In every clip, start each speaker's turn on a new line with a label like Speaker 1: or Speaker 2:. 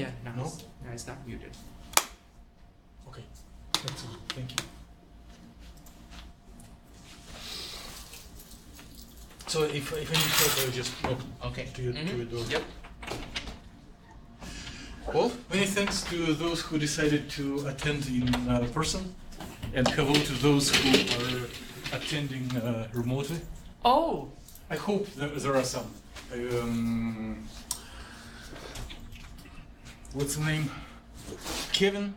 Speaker 1: Yeah, now,
Speaker 2: No?
Speaker 1: now it's not muted.
Speaker 2: Okay, that's it. Thank you. So if I need help, I'll just knock to your door.
Speaker 1: Yep.
Speaker 2: Well, many thanks to those who decided to attend in person, and hello to those who are attending remotely.
Speaker 1: Oh!
Speaker 2: I hope there are some. What's the name? Kevin,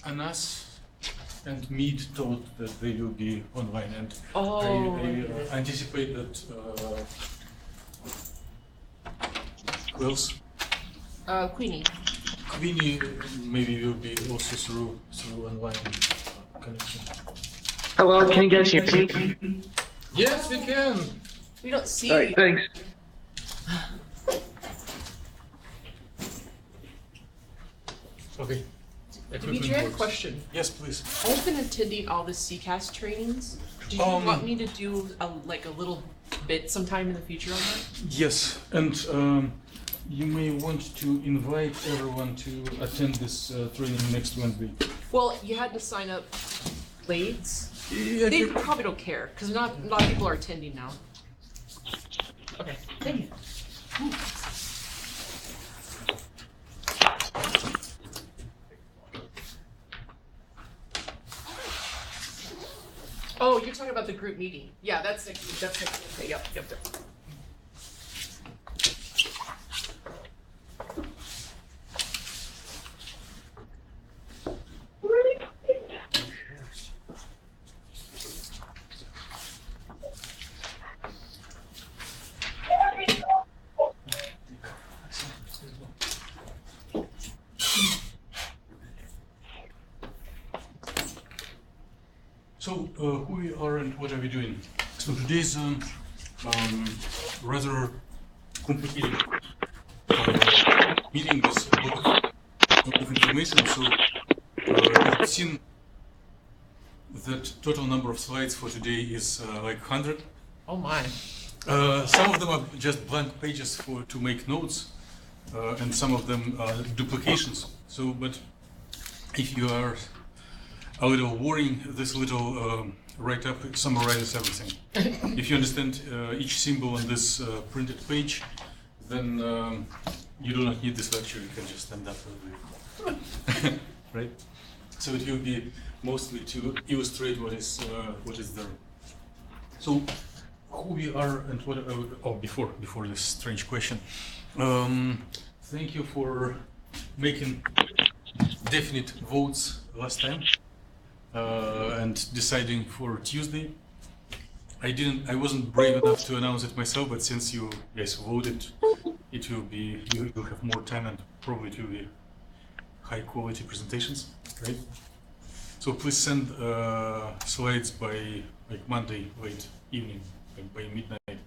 Speaker 2: Anas, and Mead told that they will be online, and I anticipate that. Who else?
Speaker 1: Queenie.
Speaker 2: Queenie maybe will be also through online connection.
Speaker 3: Hello, can you guys hear me?
Speaker 2: Yes, we can.
Speaker 1: We don't see
Speaker 3: All right,
Speaker 1: you.
Speaker 3: thanks.
Speaker 2: Okay.
Speaker 1: Dimitri, I have a question.
Speaker 2: Yes, please.
Speaker 1: I've been attending all the CCAS trainings. Do you want me to do a little bit sometime in the future on that?
Speaker 2: Yes, and you may want to invite everyone to attend this training next Wednesday.
Speaker 1: Well, you had to sign up late.
Speaker 2: Yeah,
Speaker 1: They probably don't care because not a lot of people are attending now. Okay, thank you. Oh, you're talking about the group meeting. Yeah, that's next week. That's next week. Okay, yep.
Speaker 2: So, who we are and what are we doing? So today's rather complicated meeting with a lot of information. So you've seen that total number of slides for today is like 100.
Speaker 1: Oh my.
Speaker 2: Some of them are just blank pages to make notes, and some of them are duplications. So, but if you are a little worrying, this little write-up summarizes everything. If you understand each symbol on this printed page, then you do not need this lecture. You can just stand up, right? So it will be mostly to illustrate what is there. So who we are and what? Before this strange question, thank you for making definite votes last time. And deciding for Tuesday. I wasn't brave enough to announce it myself, but since you guys voted, it will be, you will have more time and probably it will be high quality presentations, right? So please send slides by like Monday late evening, like by midnight,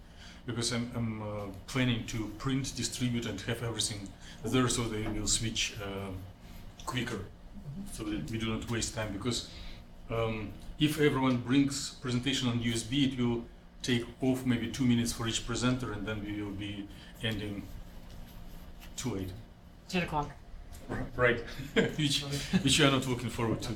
Speaker 2: because I'm planning to print, distribute, and have everything there so they will switch quicker, so that we do not waste time. Because if everyone brings presentation on USB, it will take off maybe 2 minutes for each presenter, and then we will be ending too late.
Speaker 1: 10 o'clock.
Speaker 2: Right, which you are not looking forward to.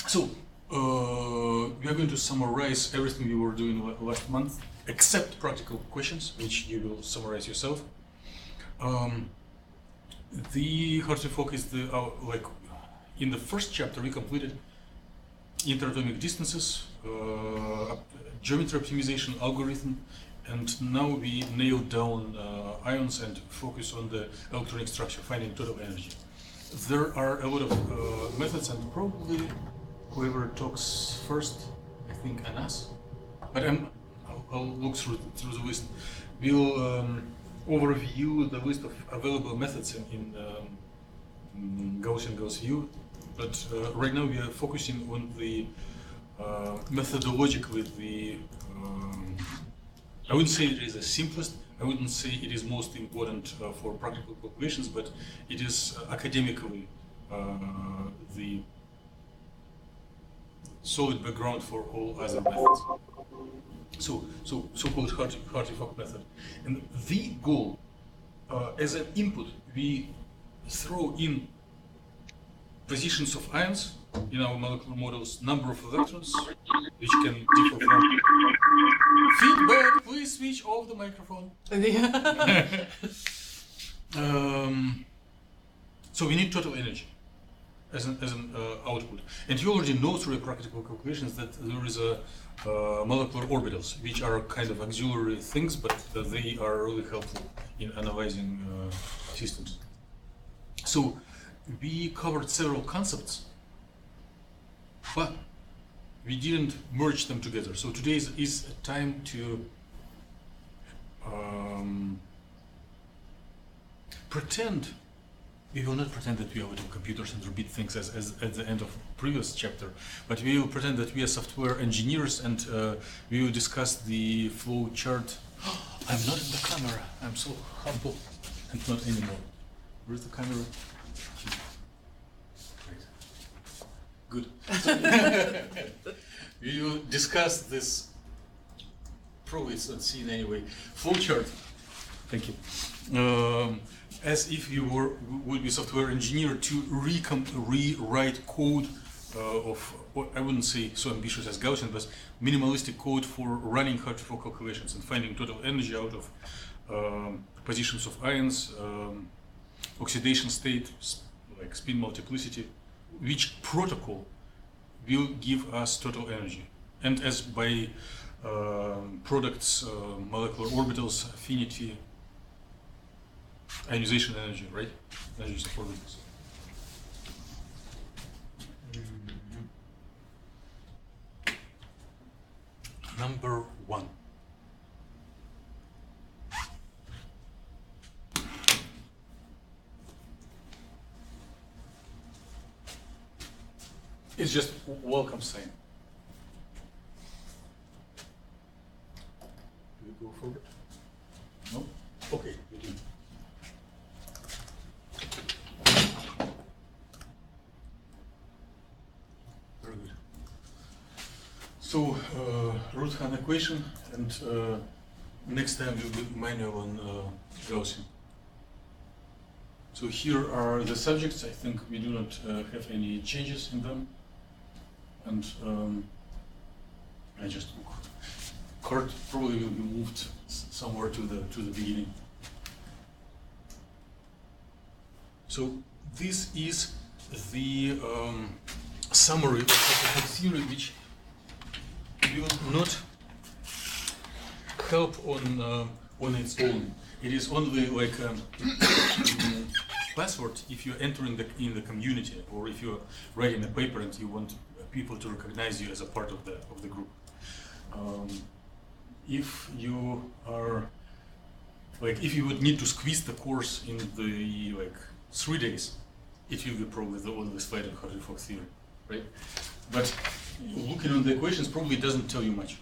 Speaker 2: So we are going to summarize everything we were doing last month, except practical questions, which you will summarize yourself. The hard to focus like in the first chapter we completed interatomic distances, geometry optimization algorithm, and now we nailed down ions and focus on the electronic structure, finding total energy. There are a lot of methods, and probably whoever talks first, I think Anas, but I'll look through the list. We'll overview the list of available methods in Gaussian Gauss view, but right now we are focusing on the methodologically the I wouldn't say it is the simplest, I wouldn't say it is most important for practical calculations, but it is academically the solid background for all other methods. So-called Hartree-Fock method. And the goal as an input, we throw in positions of ions in our molecular models, number of electrons, which can differ from feedback. Please switch off the microphone. So we need total energy as an output, and you already know through practical calculations that there is a molecular orbitals, which are kind of auxiliary things, but they are really helpful in analyzing systems. So we covered several concepts, but we didn't merge them together. So today is a time to pretend. We will not pretend that we are little computers and repeat things as at the end of previous chapter, but we will pretend that we are software engineers, and we will discuss the flow chart. I'm not in the camera. I'm so humble and not anymore. Where's the camera? Good. We will discuss this. Probably it's not seen anyway. Flow chart. Thank you. As if you would be software engineer to rewrite code of, I wouldn't say so ambitious as Gaussian, but minimalistic code for running Hartree-Fock calculations and finding total energy out of positions of ions, oxidation state, like spin multiplicity, which protocol will give us total energy. And as by products, molecular orbitals, affinity, ionization energy, right? Energy of orbitals. Number 1. It's just welcome sign. Do we go forward? No? Okay, we do. Very good. So, Roothaan equation, and next time we'll do manual on Gaussian. So here are the subjects. I think we do not have any changes in them. And I just card probably will be moved somewhere to the beginning. So this is the summary of the theory, which will not help on its own. It is only like a password if you're entering in the community, or if you're writing a paper and you want people to recognize you as a part of the group. If you are if you would need to squeeze the course in the 3 days, it will be probably the only slide on Hartree-Fock theory, right? But looking on the equations probably doesn't tell you much.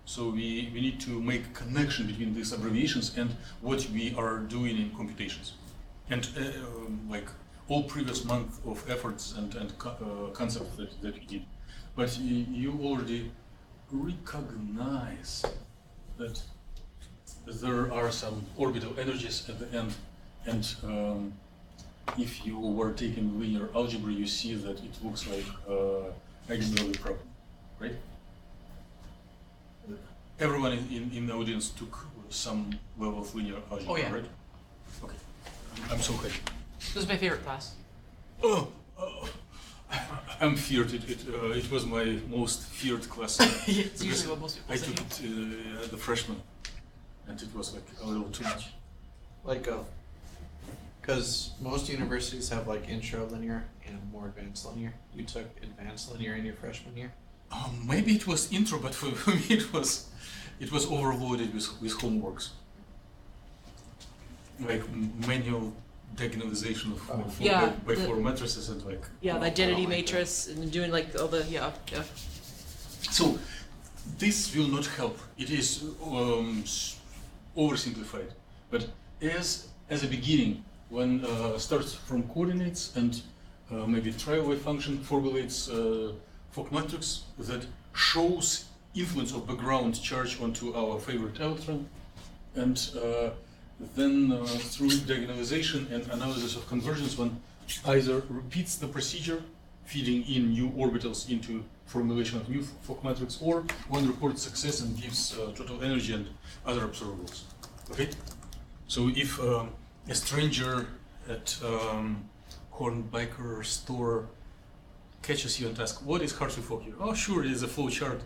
Speaker 2: So we need to make a connection between these abbreviations and what we are doing in computations. And all previous month of efforts and concepts that we did. But you already recognize that there are some orbital energies at the end, and if you were taking linear algebra, you see that it looks like eigenvalue problem, right? Everyone in the audience took some level of linear algebra, right? Okay, I'm so happy.
Speaker 1: This is my favorite class.
Speaker 2: I'm feared. It was my most feared class.
Speaker 1: It's usually what most people
Speaker 2: I
Speaker 1: say.
Speaker 2: took it as a freshman, and it was a little too much.
Speaker 4: Because most universities have intro linear and more advanced linear. You took advanced linear in your freshman year.
Speaker 2: Maybe it was intro, but for me it was overloaded with homeworks, like manual diagonalization of by four matrices and
Speaker 1: the identity matrix and doing all the
Speaker 2: So this will not help. It is oversimplified, but as a beginning, when starts from coordinates and maybe trial function formulates Fock matrix that shows influence of background charge onto our favorite electron, and then through diagonalization and analysis of convergence, one either repeats the procedure, feeding in new orbitals into formulation of new Fock matrix, or one reports success and gives total energy and other observables. Okay? So if a stranger at Hornbiker store catches you and asks, what is Hartree Fock here? Oh, sure, it is a flow chart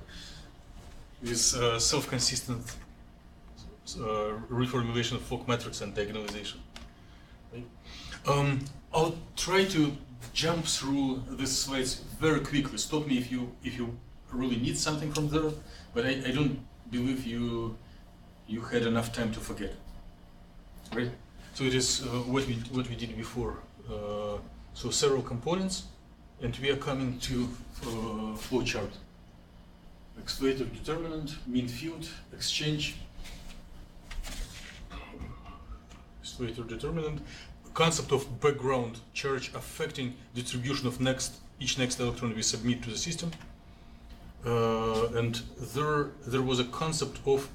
Speaker 2: with self-consistent reformulation of Fock matrix and diagonalization. Right? I'll try to jump through these slides very quickly. Stop me if you really need something from there, but I don't believe you had enough time to forget. Right? So it is what we did before. So several components, and we are coming to flow chart. Exploiter determinant, mean field, exchange. Exploiter determinant. Concept of background charge affecting distribution of each next electron we submit to the system. And there was a concept of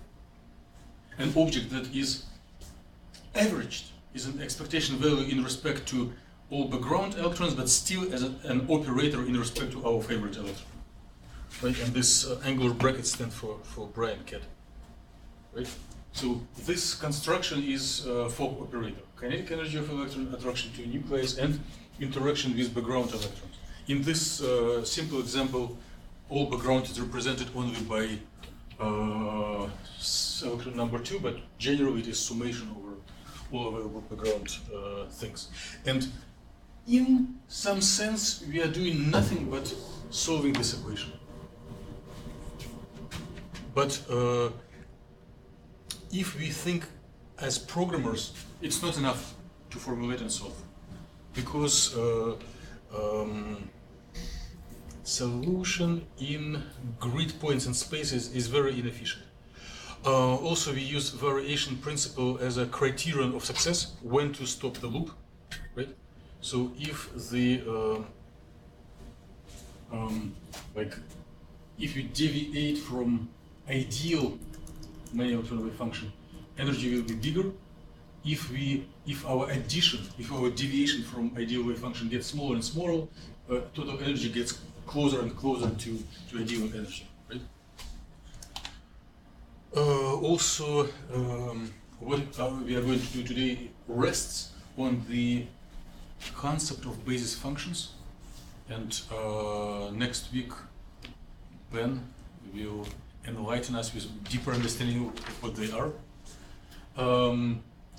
Speaker 2: an object that is averaged, is an expectation value in respect to all background electrons, but still as an operator in respect to our favorite electron. Right? And this angular bracket stands for Brian cat. Right? So this construction is Fock operator. Kinetic energy of electron, attraction to nucleus, and interaction with background electrons. In this simple example, all background is represented only by electron number 2, but generally it is summation over all available background things. And in some sense, we are doing nothing but solving this equation. But if we think as programmers, it's not enough to formulate and solve, because solution in grid points and spaces is very inefficient. Also, we use variation principle as a criterion of success, when to stop the loop, right? So if the if you deviate from ideal many electron wave function, energy will be bigger. If our deviation from ideal wave function gets smaller and smaller, total energy gets closer and closer to ideal energy, right? Also, what we are going to do today rests on the concept of basis functions, and next week Ben will enlighten us with deeper understanding of what they are.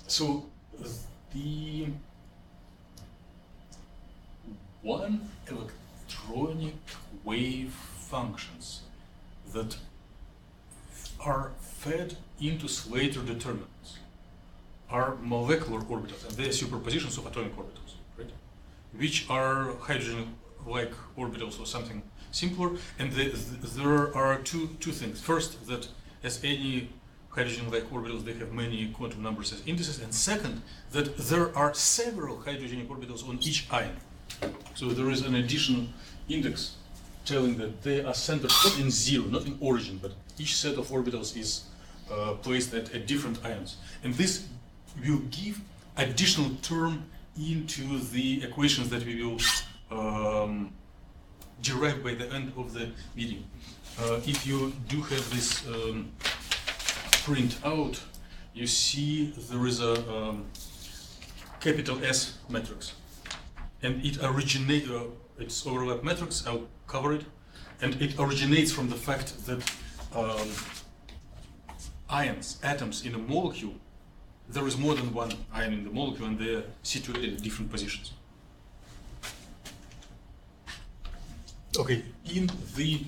Speaker 2: So the one electronic wave functions that are fed into Slater determinants are molecular orbitals, and they are superpositions of atomic orbitals, right? Which are hydrogen-like orbitals or something simpler. And there are two things. First, that as any hydrogen-like orbitals, they have many quantum numbers as indices, and second, that there are several hydrogenic orbitals on each ion. So there is an additional index telling that they are centered not in zero, not in origin, but each set of orbitals is placed at different ions. And this will give additional term into the equations that we will derive by the end of the meeting. If you do have this print out, you see there is a capital S matrix, and it originates. It's overlap matrix. I'll cover it, and it originates from the fact that atoms in a molecule, there is more than one ion in the molecule, and they are situated at different positions. Okay, in the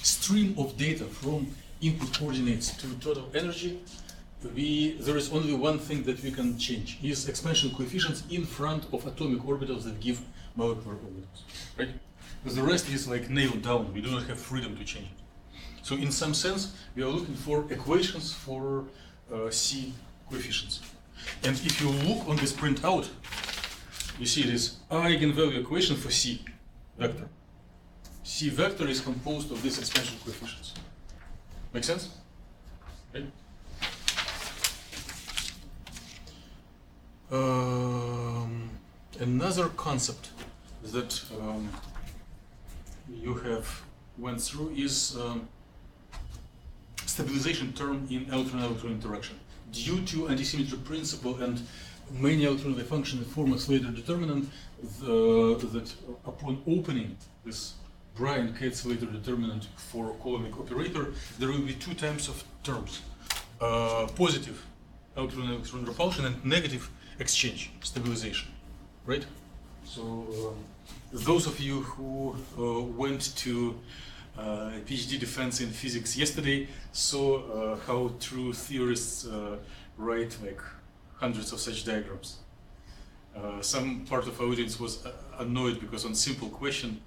Speaker 2: stream of data from input coordinates to total energy, there is only one thing that we can change, is expansion coefficients in front of atomic orbitals that give molecular orbitals, right? Because the rest is like nailed down. We do not have freedom to change it. So in some sense, we are looking for equations for C coefficients. And if you look on this printout, you see this eigenvalue equation for C vector. C vector is composed of these expansion coefficients. Make sense? Right? Another concept that you have went through is stabilization term in electron-electron interaction. Due to antisymmetry principle and many electron function form a Slater determinant, that upon opening this Bryan-Katz-Slater determinant for Coulombic operator, there will be two types of terms: positive electron-electron repulsion and negative exchange stabilization, right? So those of you who went to PhD defense in physics yesterday saw how true theorists write like hundreds of such diagrams. Some part of our audience was annoyed because on simple question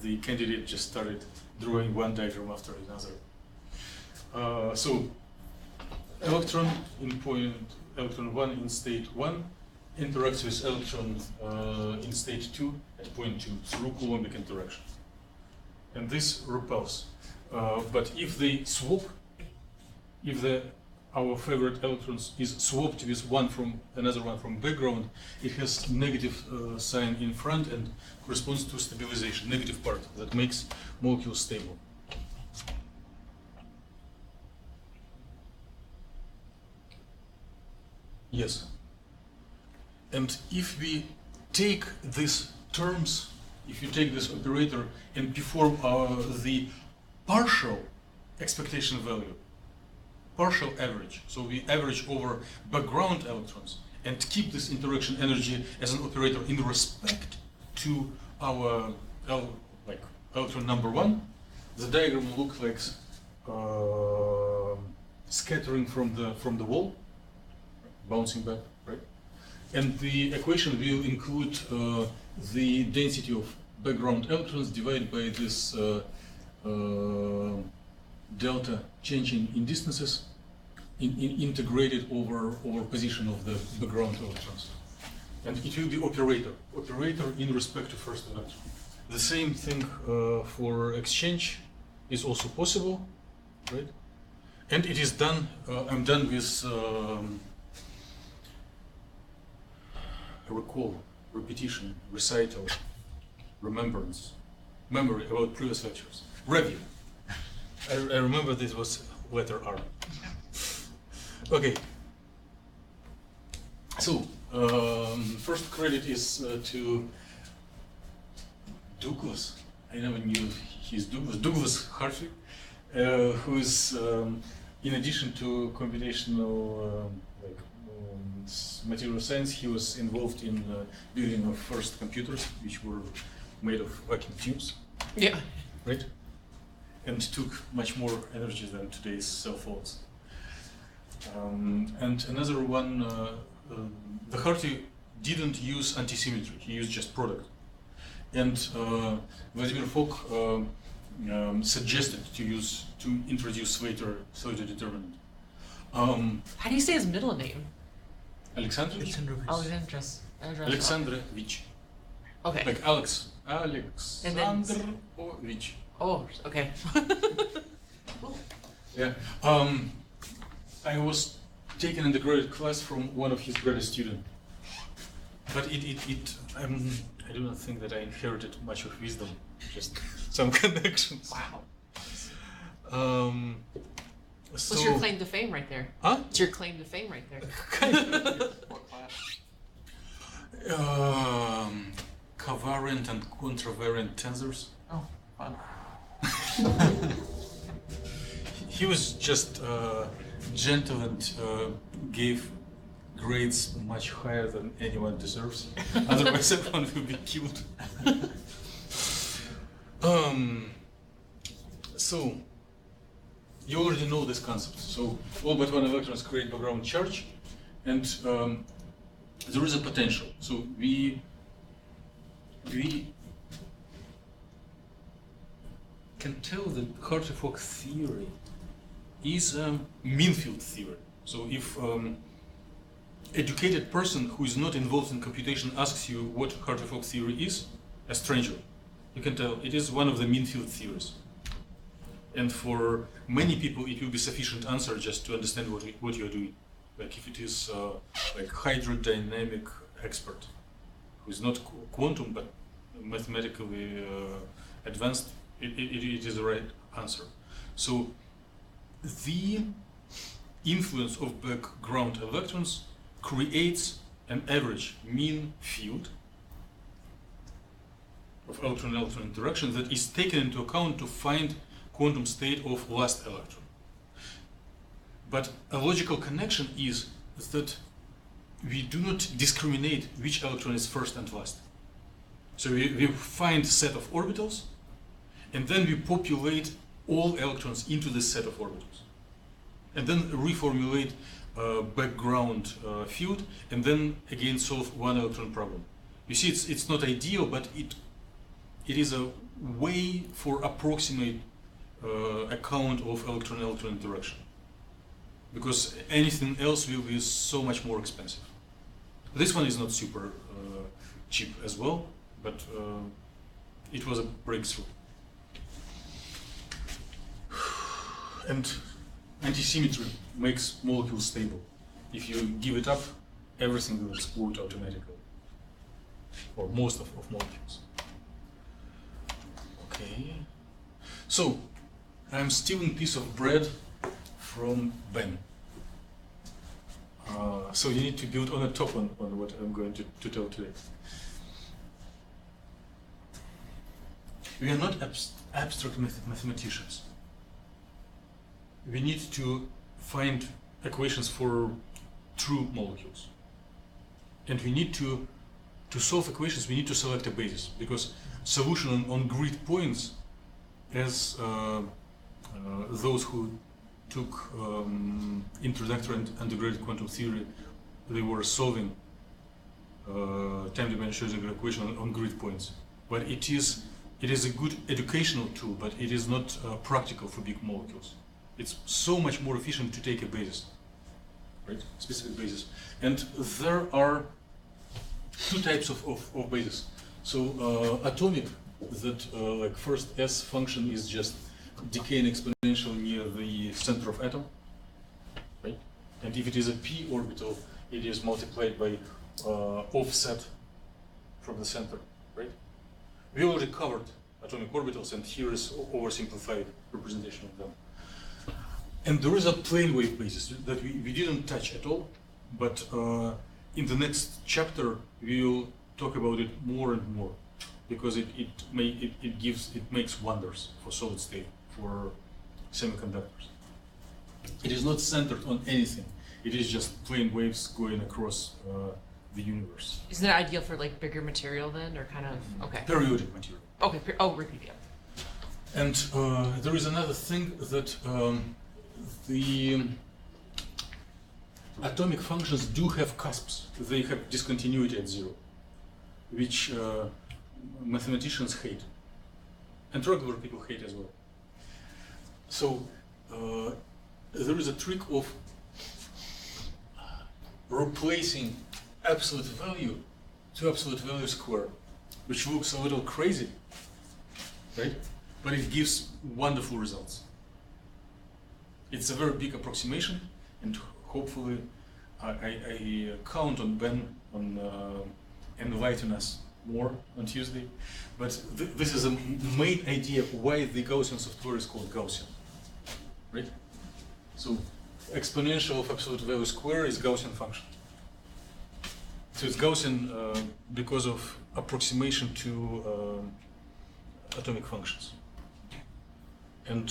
Speaker 2: the candidate just started drawing one diagram after another. So electron in point, electron 1 in state 1 interacts with electron in state 2 at point 2 through Coulombic interaction. And this repels. But if they swap, if our favorite electrons is swapped with one from another one from background, it has negative sign in front and corresponds to stabilization, negative part that makes molecules stable. Yes. And if we take these terms, if you take this operator and perform the partial expectation value, partial average, so we average over background electrons and keep this interaction energy as an operator in respect to our like electron number 1, the diagram will look like scattering from the wall, bouncing back, right? And the equation will include the density of background electrons divided by this delta change in distances integrated over position of the background electrons. And it will be operator in respect to first electron. The same thing for exchange is also possible, right? And it is done, I'm done with recall, repetition, recital, remembrance, memory about previous lectures, review. I remember this was letter R. Okay. So, first credit is to Douglas. I never knew he's Douglas Hartwig, who is, in addition to computational material science, he was involved in building of first computers, which were made of vacuum tubes.
Speaker 1: Yeah.
Speaker 2: Right? And took much more energy than today's cell phones. And another one, the Harty didn't use antisymmetry, he used just product. And Vladimir Fock suggested to introduce Slater determinant.
Speaker 1: How do you say his middle name?
Speaker 2: Alexandrovich. Alexandrovich.
Speaker 1: Okay.
Speaker 2: Like Alexandrovich.
Speaker 1: Oh, okay.
Speaker 2: Yeah. I was taken in the graduate class from one of his graduate students. But I do not think that I inherited much of wisdom, just some connections.
Speaker 1: Wow.
Speaker 2: So,
Speaker 1: What's your claim to fame right there?
Speaker 2: Huh?
Speaker 1: It's your claim to fame right there.
Speaker 4: What class?
Speaker 2: Covariant and contravariant tensors.
Speaker 4: Oh, fun.
Speaker 2: He was just gentle and gave grades much higher than anyone deserves. Otherwise, everyone will be killed. So, you already know this concept. So, all but one electrons create background charge, and there is a potential. So, we can tell that Hartree-Fock theory is a mean field theory. So if educated person who is not involved in computation asks you what Hartree-Fock theory is, a stranger, you can tell it is one of the mean field theories. And for many people it will be sufficient answer just to understand what you are doing. like if it is like hydrodynamic expert, who is not quantum but mathematically advanced, it is the right answer. So the influence of background electrons creates an average mean field of electron-electron interaction that is taken into account to find quantum state of last electron. But a logical connection is that we do not discriminate which electron is first and last. So we find a set of orbitals, and then we populate all electrons into this set of orbitals, and then reformulate background field, and then again solve one electron problem. You see, it's not ideal, but it is a way for approximate account of electron-electron interaction, because anything else will be so much more expensive. This one is not super cheap as well, but it was a breakthrough. And antisymmetry makes molecules stable. If you give it up, everything will explode automatically, or most of molecules. Okay. So, I'm stealing a piece of bread from Ben. So you need to build on the top on what I'm going to tell today. We are not abstract mathematicians. We need to find equations for true molecules. And we need to solve equations, we need to select a basis, because solution on grid points, as those who took introductory and undergraduate quantum theory, they were solving time-dependent Schrödinger equation on grid points. But it is a good educational tool, but it is not practical for big molecules. It's so much more efficient to take a basis, right? Specific basis. And there are two types of bases. So atomic, that like first S function is just decaying exponential near the center of atom, right? And if it is a p orbital, it is multiplied by offset from the center, right? We already covered atomic orbitals, and here is oversimplified representation of them. And there is a plane wave basis that we didn't touch at all, but in the next chapter we will talk about it more and more, because it makes wonders for solid state, for semiconductors. It is not centered on anything. It is just plane waves going across the universe.
Speaker 1: Isn't it ideal for like bigger material then, or kind of, okay.
Speaker 2: Periodic material.
Speaker 1: Okay, repeat, yeah.
Speaker 2: And there is another thing that the atomic functions do have cusps. They have discontinuity at zero, which mathematicians hate, and regular people hate as well. So there is a trick of replacing absolute value to absolute value square, which looks a little crazy, right? But it gives wonderful results. It's a very big approximation, and hopefully I count on Ben on enlightening us more on Tuesday. But this is a main idea why the Gaussian software is called Gaussian, right? So exponential of absolute value square is Gaussian function. So it's Gaussian because of approximation to atomic functions. And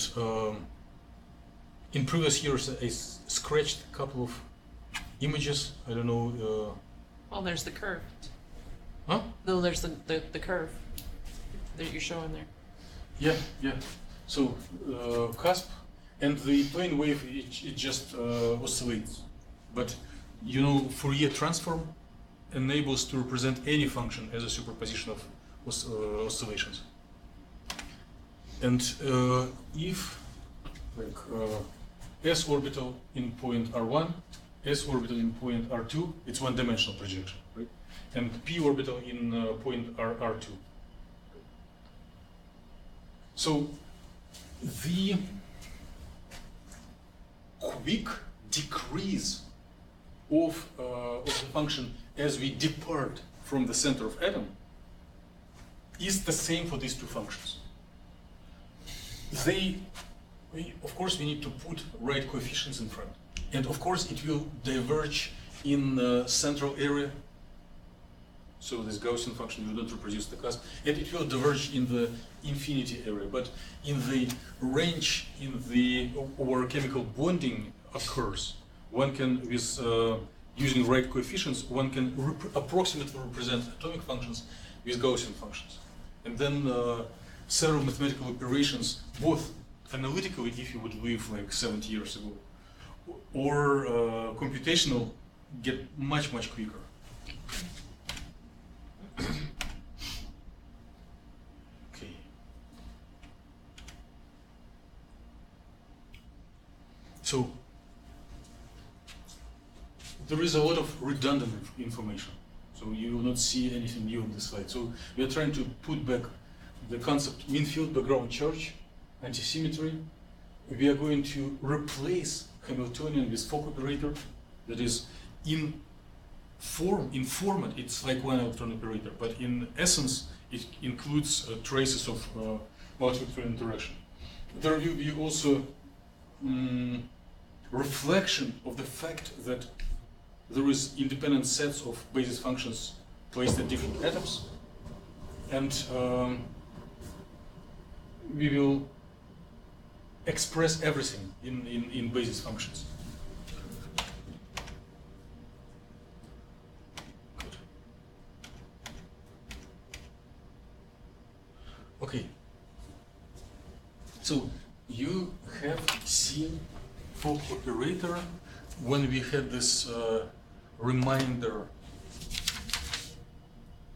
Speaker 2: in previous years, I scratched a couple of images. I don't know.
Speaker 1: Well, there's the curve.
Speaker 2: Huh?
Speaker 1: No, there's the curve that you're showing there.
Speaker 2: Yeah. So cusp, and the plane wave, it just oscillates. But you know, Fourier transform enables to represent any function as a superposition of oscillations. And if like S orbital in point R1, S orbital in point R2, it's one-dimensional projection, right? And P orbital in point R2. So the quick decrease of the function as we depart from the center of atom is the same for these two functions. Of course, we need to put right coefficients in front. And of course, it will diverge in the central area. So this Gaussian function will not reproduce the cusp. And it will diverge in the infinity area. But in the range where chemical bonding occurs, one can, with using right coefficients, one can approximately represent atomic functions with Gaussian functions. And then several mathematical operations, both analytically, if you would live like 70 years ago, or computational, get much, much quicker. Okay. So there is a lot of redundant information. So you will not see anything new on this slide. So we are trying to put back the concept mean field background charge, antisymmetry. We are going to replace Hamiltonian with Fock operator. That is, in format, it's like one electron operator, but in essence, it includes traces of multi-electron interaction. There will be also reflection of the fact that there is independent sets of basis functions placed at different atoms, and we will express everything in basis functions. Good. Okay. So you have seen Fock operator when we had this reminder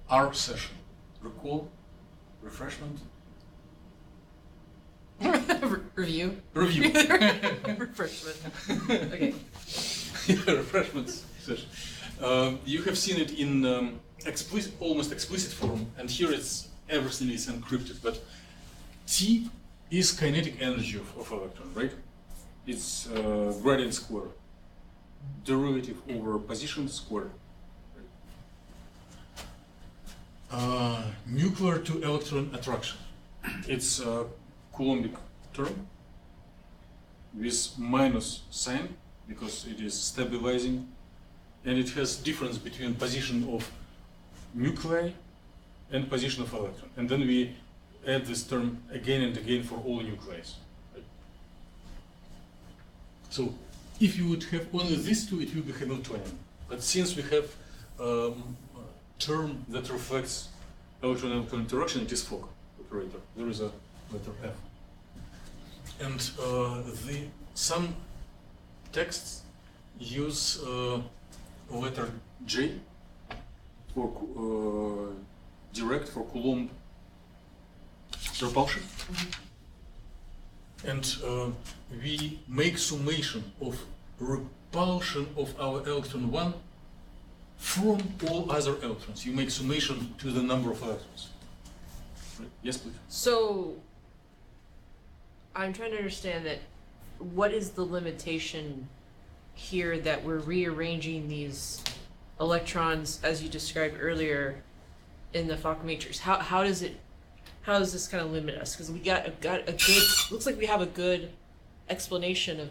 Speaker 2: R session. Recall? Refreshment?
Speaker 1: Review.
Speaker 2: Review.
Speaker 1: Refreshment. Okay.
Speaker 2: Yeah, refreshment session. You have seen it in almost explicit form, and here everything is encrypted. But T is kinetic energy of electron, right? It's gradient square, derivative over position square. Nuclear to electron attraction. It's a Coulombic term with minus sign because it is stabilizing, and it has difference between position of nuclei and position of electron. And then we add this term again and again for all nuclei. Right? So if you would have only these two, it will be Hamiltonian. But since we have a term that reflects electron-electron interaction, it is Fock operator. There is a letter F. And some texts use letter J for direct for Coulomb repulsion. And we make summation of repulsion of our electron 1 from all other electrons. You make summation to the number of electrons. Right. Yes, please.
Speaker 1: So I'm trying to understand that what is the limitation here that we're rearranging these electrons as you described earlier in the Fock matrix? How does this kind of limit us? Because we got a good, looks like we have a good explanation of,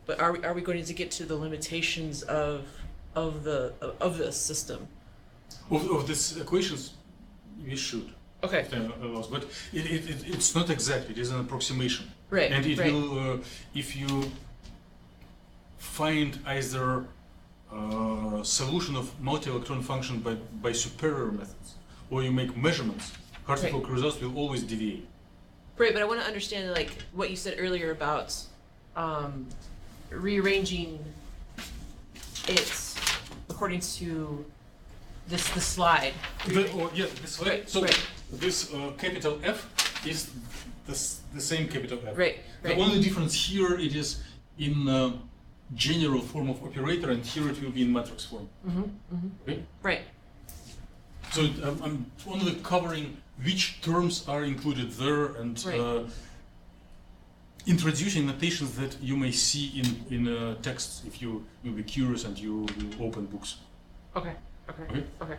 Speaker 1: but are we going to get to the limitations of the system?
Speaker 2: Of these equations, we should.
Speaker 1: Okay.
Speaker 2: But it's not exact. It is an approximation.
Speaker 1: Right.
Speaker 2: And it
Speaker 1: right.
Speaker 2: will, if you find either solution of multi-electron function by superior methods, or you make measurements, Hartree-Fock results will always deviate.
Speaker 1: Right, but I want to understand like what you said earlier about rearranging it according to the slide.
Speaker 2: This slide.
Speaker 1: Right,
Speaker 2: so
Speaker 1: right.
Speaker 2: this capital F is the same capital F.
Speaker 1: Right.
Speaker 2: The only difference here it is in general form of operator, and here it will be in matrix form. Okay?
Speaker 1: Right.
Speaker 2: So I'm only covering which terms are included there, and introducing notations that you may see in texts if you will be curious and you will open books.
Speaker 1: Okay. Okay.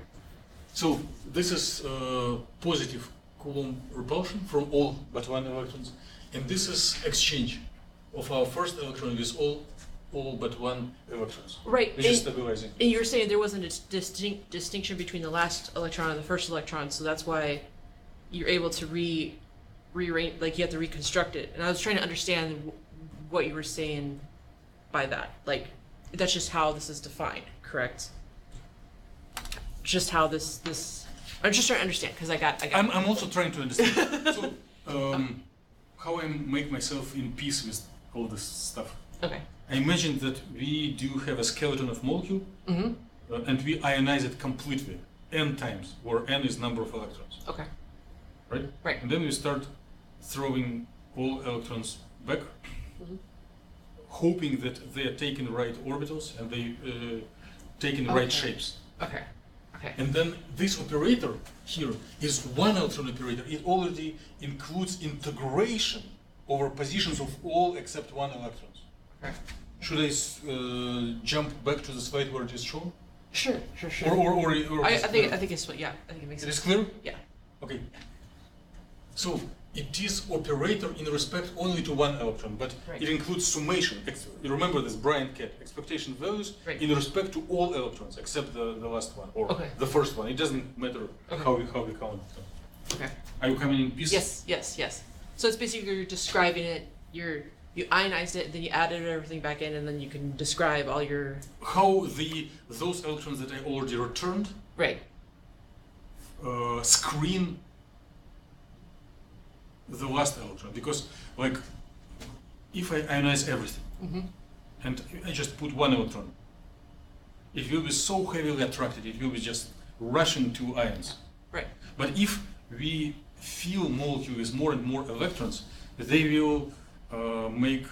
Speaker 2: So this is positive Coulomb repulsion from all but one electrons, and this is exchange of our first electron with all but one electrons.
Speaker 1: Right.
Speaker 2: This is stabilizing.
Speaker 1: And you were saying there wasn't a distinction between the last electron and the first electron, so that's why you're able to rearrange, like you have to reconstruct it. And I was trying to understand what you were saying by that. Like, that's just how this is defined, correct? Just how this I'm just trying to understand because I got.
Speaker 2: I'm also trying to understand. So, how I make myself in peace with all this stuff.
Speaker 1: Okay.
Speaker 2: I imagine that we do have a skeleton of molecule, and we ionize it completely, n times, where n is number of electrons.
Speaker 1: Okay.
Speaker 2: Right?
Speaker 1: Right.
Speaker 2: And then we start throwing all electrons back, hoping that they are taking right orbitals and they taking right shapes.
Speaker 1: Okay. Okay.
Speaker 2: And then this operator here is one electron operator. It already includes integration over positions of all except one electrons.
Speaker 1: Okay.
Speaker 2: Should I jump back to the slide where it is shown?
Speaker 1: Sure.
Speaker 2: Or
Speaker 1: I think it's yeah. I think it makes
Speaker 2: it
Speaker 1: sense.
Speaker 2: is clear?
Speaker 1: Yeah.
Speaker 2: Okay. So it is operator in respect only to one electron, but
Speaker 1: Right.
Speaker 2: it includes summation. You remember this Brian cat expectation values
Speaker 1: Right.
Speaker 2: in respect to all electrons except the last one or
Speaker 1: Okay.
Speaker 2: the first one. It doesn't matter
Speaker 1: Okay.
Speaker 2: how we count them.
Speaker 1: Okay.
Speaker 2: Are you coming in peace?
Speaker 1: Yes. So it's basically you're describing it. You ionized it, then you added everything back in, and then you can describe all your
Speaker 2: How those electrons that I already returned
Speaker 1: right.
Speaker 2: screen the last electron, because like if I ionize everything and I just put one electron, it will be so heavily attracted, it will be just rushing to ions.
Speaker 1: Right.
Speaker 2: But if we fill molecule with more and more electrons, they will make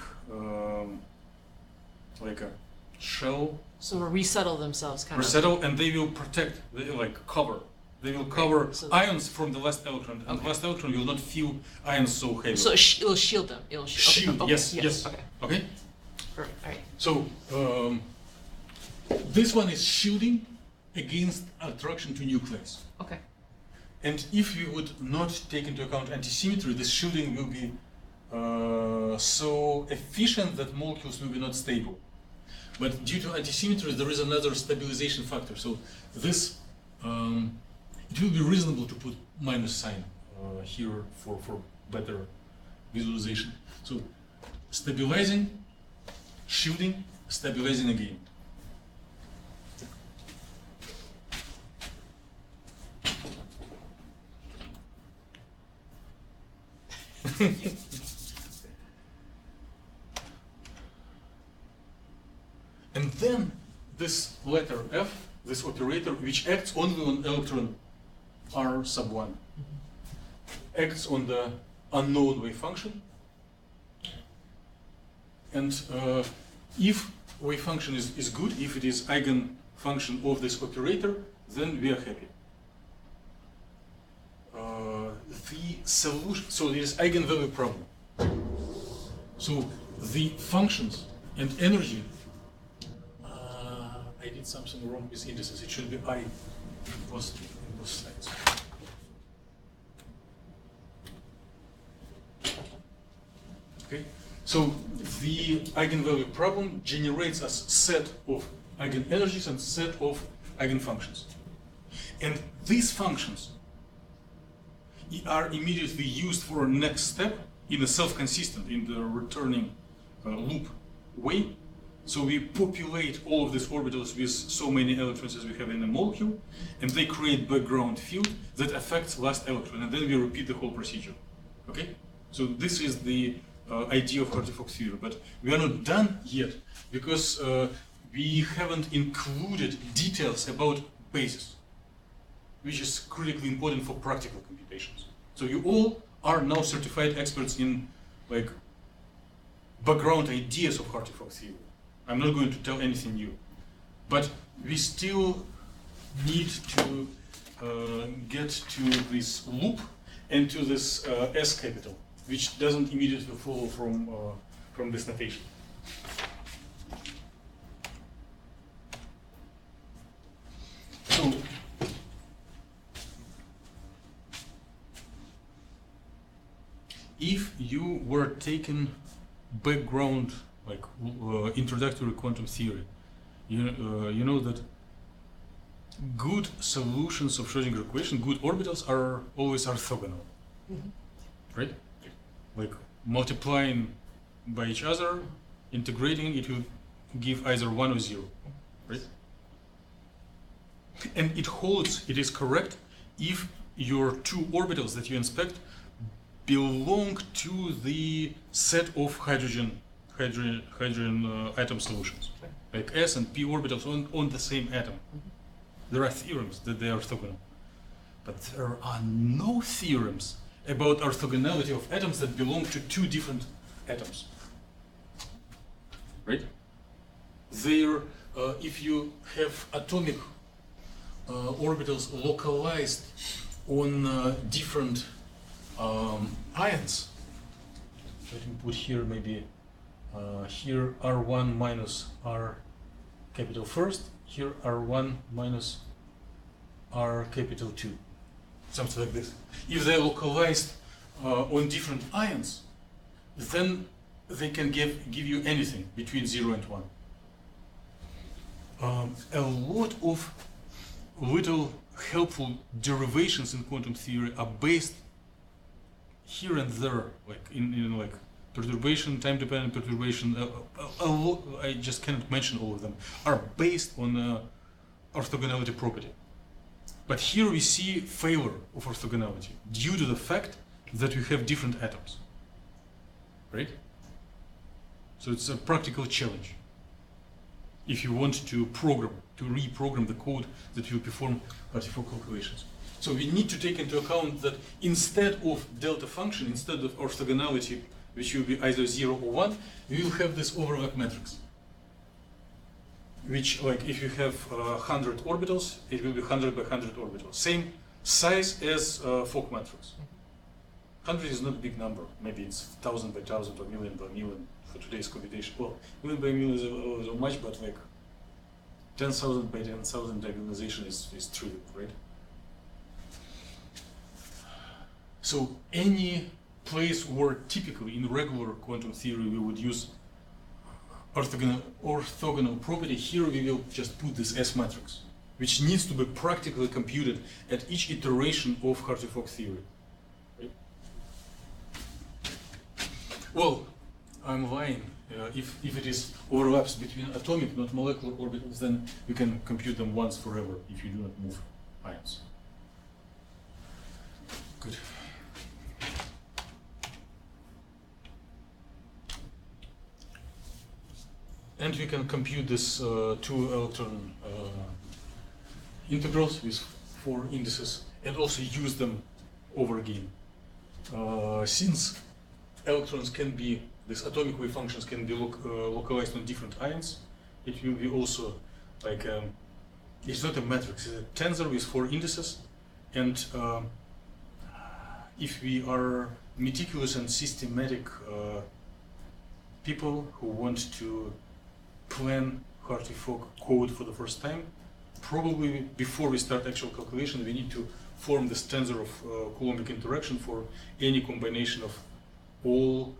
Speaker 2: like a shell,
Speaker 1: So resettle themselves, kind of.
Speaker 2: resettle, and they will protect, like cover. They will cover
Speaker 1: So-
Speaker 2: ions from the last electron, and the last electron will not feel ions so heavy.
Speaker 1: So it'll shield them. It'll
Speaker 2: Shield,
Speaker 1: okay.
Speaker 2: yes.
Speaker 1: Okay.
Speaker 2: Okay?
Speaker 1: Perfect. All right.
Speaker 2: So this one is shielding against attraction to nucleus.
Speaker 1: Okay.
Speaker 2: And if we would not take into account antisymmetry, this shielding will be so efficient that molecules will be not stable. But due to antisymmetry, there is another stabilization factor. So this, it will be reasonable to put minus sign here for better visualization. So stabilizing, shielding, stabilizing again. And then this letter F, this operator, which acts only on electron R sub 1, acts on the unknown wave function. And if wave function is good, if it is eigenfunction of this operator, then we are happy. The solution, so there is eigenvalue problem. So the functions and energy, I did something wrong with indices. It should be I positive in both sides. Okay, so the eigenvalue problem generates a set of eigenenergies and set of eigenfunctions. And these functions are immediately used for a next step in a self-consistent, in the returning loop way. So we populate all of these orbitals with so many electrons as we have in a molecule, and they create background field that affects last electron, and then we repeat the whole procedure. Okay? So this is the idea of Hartree-Fock theory, but we are not done yet because we haven't included details about basis, which is critically important for practical computations. So you all are now certified experts in like background ideas of Hartree-Fock theory. I'm not going to tell anything new, but we still need to get to this loop and to this S capital. which doesn't immediately follow from this notation. So if you were taking background, like introductory quantum theory, you know that good solutions of Schrödinger equation, good orbitals are always orthogonal, right? Like multiplying by each other, integrating, it will give either 1 or 0, right? And it holds, it is correct, if your two orbitals that you inspect belong to the set of hydrogen atom solutions, like S and P orbitals on the same atom. There are theorems that they are orthogonal, but there are no theorems about orthogonality of atoms that belong to two different atoms, right? There, if you have atomic orbitals localized on different ions, let me put here maybe here R1 minus R capital first, here R1 minus R capital 2, something like this. If they're localized on different ions, then they can give you anything between 0 and 1. A lot of little helpful derivations in quantum theory are based here and there, like in like perturbation, time-dependent perturbation. I just cannot mention all of them, are based on orthogonality property. But here we see failure of orthogonality due to the fact that we have different atoms, right? So it's a practical challenge if you want to reprogram the code that will perform artifact calculations. So we need to take into account that instead of delta function, instead of orthogonality, which will be either 0 or 1, we will have this overlap matrix, which, like, if you have 100 orbitals, it will be 100 by 100 orbitals. Same size as Fock matrix. 100 is not a big number. Maybe it's 1,000 by 1,000 or million by million for today's computation. Well, million by million is a little much, but like 10,000 by 10,000 diagonalization is trivial, right? So any place where typically in regular quantum theory we would use orthogonal property, here we will just put this S matrix, which needs to be practically computed at each iteration of Hartree-Fock theory. Right? Well, I'm lying. If it is overlaps between atomic, not molecular orbitals, then you can compute them once forever if you do not move ions. Good. And we can compute this two electron integrals with 4 indices and also use them over again. Since electrons can be, these atomic wave functions can be localized on different ions, it will be also like, it's not a matrix, it's a tensor with 4 indices. And if we are meticulous and systematic people who want to plan Hartree-Fock code for the first time, probably before we start actual calculation, we need to form this tensor of Coulombic interaction for any combination of all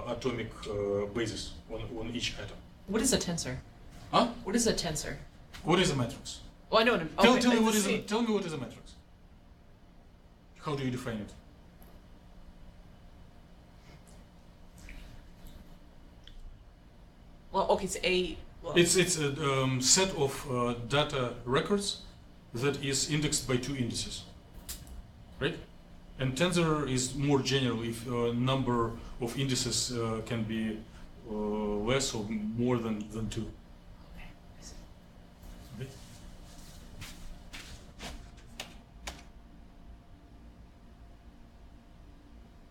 Speaker 2: atomic bases on each atom.
Speaker 1: What is a tensor?
Speaker 2: Huh?
Speaker 1: What is a tensor?
Speaker 2: What is a matrix?
Speaker 1: Well, I know what
Speaker 2: Tell me what is a matrix. How do you define it?
Speaker 1: Well, okay, it's a. Well,
Speaker 2: It's a set of data records that is indexed by 2 indices, right? And tensor is more general if number of indices can be less or more than 2. Okay.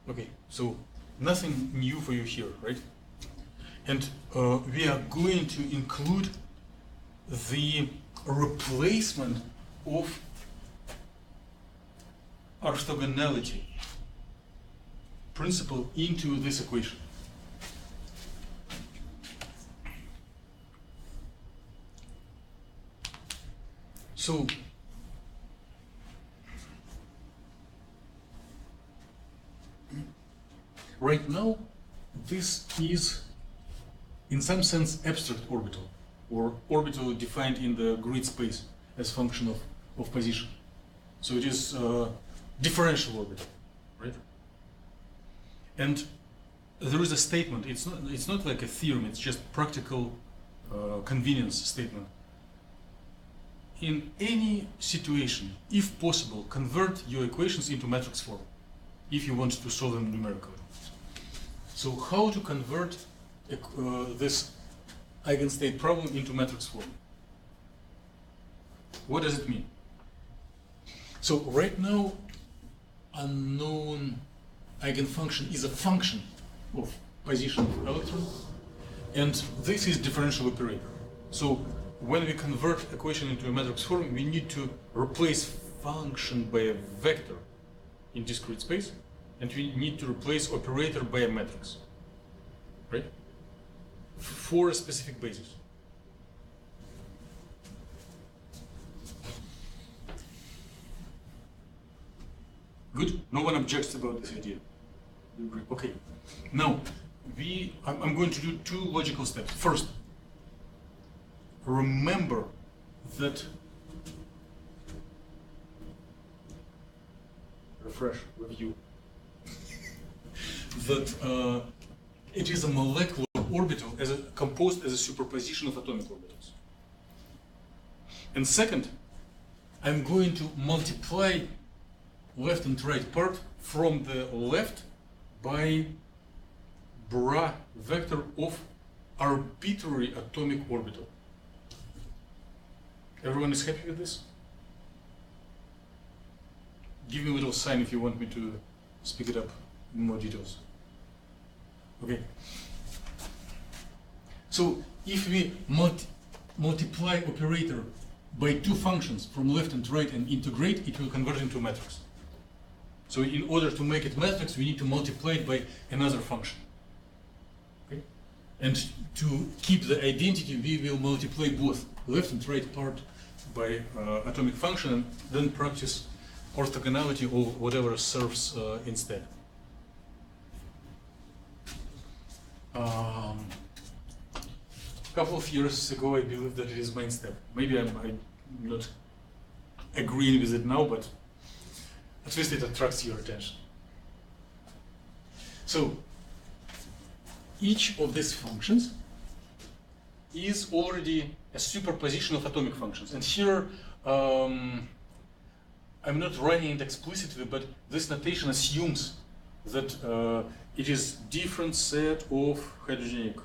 Speaker 2: Okay, so nothing new for you here, right? And we are going to include the replacement of orthogonality principle into this equation. So right now, this is in some sense abstract orbital, or orbital defined in the grid space as function of position. So it is differential orbital, right? And there is a statement. It's not like a theorem. It's just practical convenience statement. In any situation, if possible, convert your equations into matrix form if you want to solve them numerically. So how to convert this eigenstate problem into matrix form? What does it mean? So right now, unknown eigenfunction is a function of position of electron, and this is differential operator. So when we convert equation into a matrix form, we need to replace function by a vector in discrete space, and we need to replace operator by a matrix, right? For a specific basis. Good? No one objects about this idea. You agree? Okay. Now, I'm going to do two logical steps. First, remember that review that it is a molecular orbital composed as a superposition of atomic orbitals. And second, I'm going to multiply left and right part from the left by bra vector of arbitrary atomic orbital. Everyone is happy with this? Give me a little sign if you want me to speak it up in more details. Okay. So if we multiply operator by two functions from left and right and integrate, it will convert into a matrix. So in order to make it matrix, we need to multiply it by another function. Okay? And to keep the identity, we will multiply both left and right part by atomic function, and then practice orthogonality or whatever serves instead. A couple of years ago, I believe that it is main step. Maybe I'm not agreeing with it now, but at least it attracts your attention. So each of these functions is already a superposition of atomic functions. And here, I'm not writing it explicitly, but this notation assumes that it is different set of hydrogenic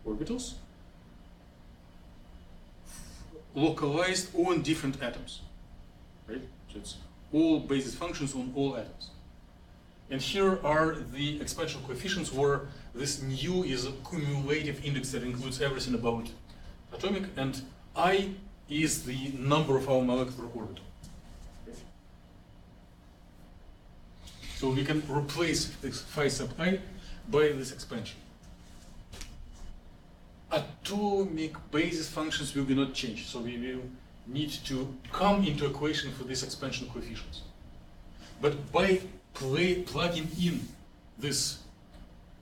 Speaker 2: orbitals localized on different atoms, right? So it's all basis functions on all atoms. And here are the expansion coefficients where this nu is a cumulative index that includes everything about atomic, and I is the number of our molecular orbital. So we can replace this phi sub I by this expansion. Atomic basis functions will be not changed, so we will need to come into equation for these expansion coefficients. But by plugging in this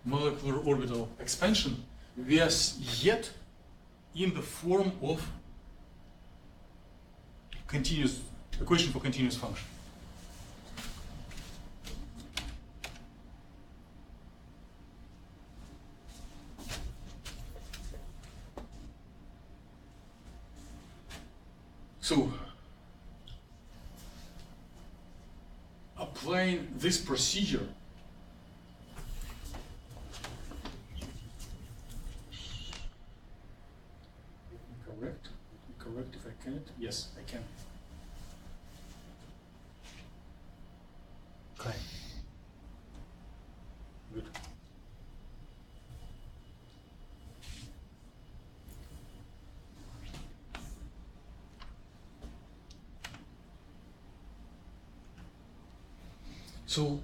Speaker 2: molecular orbital expansion, we are yet in the form of continuous equation for continuous function. So, applying this procedure, correct if I can. Yes, I can. Okay. Good. So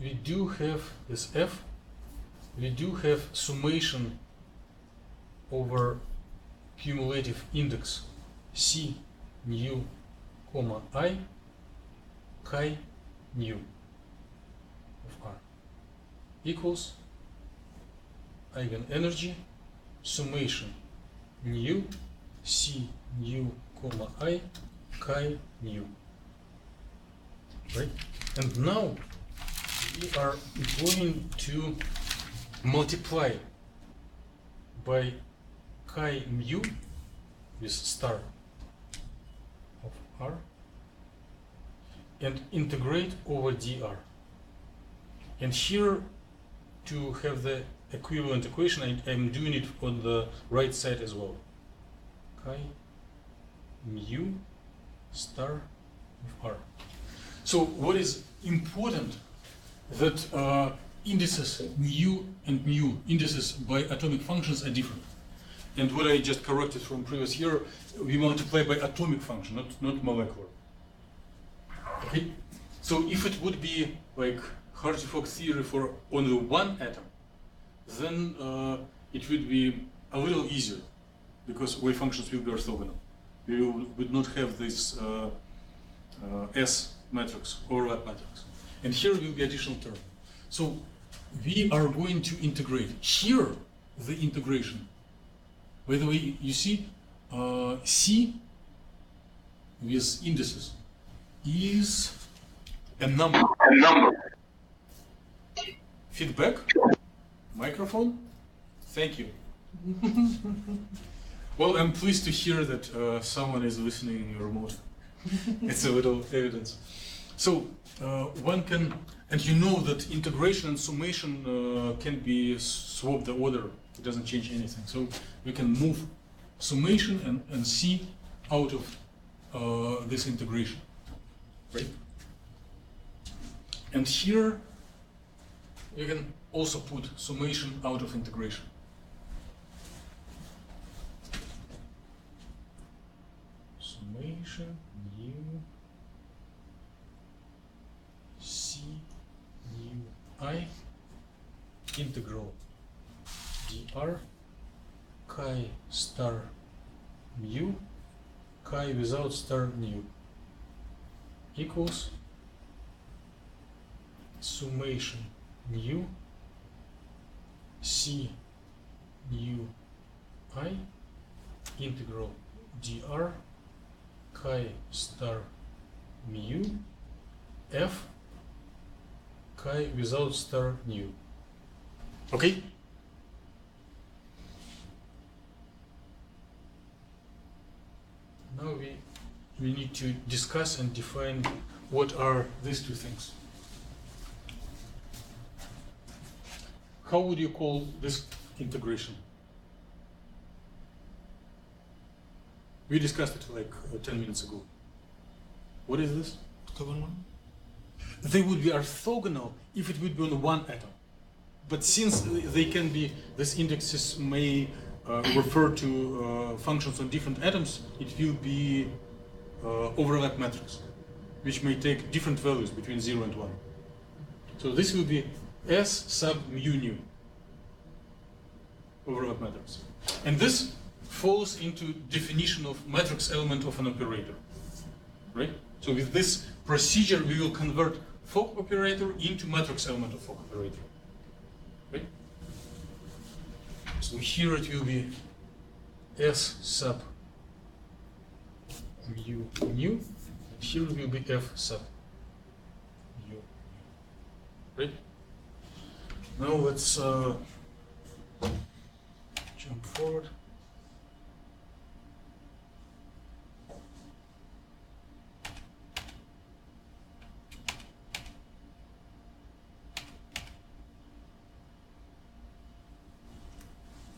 Speaker 2: we do have this F, we do have summation over cumulative index C nu comma I chi nu of R equals eigenenergy summation nu C nu comma I chi nu. Right? And now we are going to multiply by chi mu with star of R and integrate over dr. And here, to have the equivalent equation, I'm doing it on the right side as well. Chi mu star of R. So what is important that indices mu and mu, indices by atomic functions, are different. And what I just corrected from previous year, we multiply by atomic function, not molecular. Okay? So if it would be like Hartree-Fock theory for only one atom, then it would be a little easier, because wave functions will be orthogonal. We would not have this S matrix, overlap matrix. And here will be additional term. So we are going to integrate. Here, the integration. By the way, you see, C with indices is a number. Feedback, microphone, thank you. Well, I'm pleased to hear that someone is listening in remote. It's a little evidence. So one can, and you know that integration and summation can be swapped the order. It doesn't change anything. So we can move summation and C out of this integration, right? And here you can also put summation out of integration. Summation nu C nu I integral dr chi star mu chi without star nu equals summation nu C nu I integral dr chi star mu F chi without star nu. Okay? Now we need to discuss and define what are these two things. How would you call this integration? We discussed it like 10 minutes ago. What is this? They would be orthogonal if it would be on one atom. But since they can be, these indexes may refer to functions on different atoms, it will be overlap matrix, which may take different values between 0 and 1. So this will be S sub mu nu, overlap matrix. And this falls into definition of matrix element of an operator, right? So with this procedure, we will convert Fock operator into matrix element of Fock operator, right? So here it will be S sub mu nu, and here will be F sub mu, right? Now let's jump forward.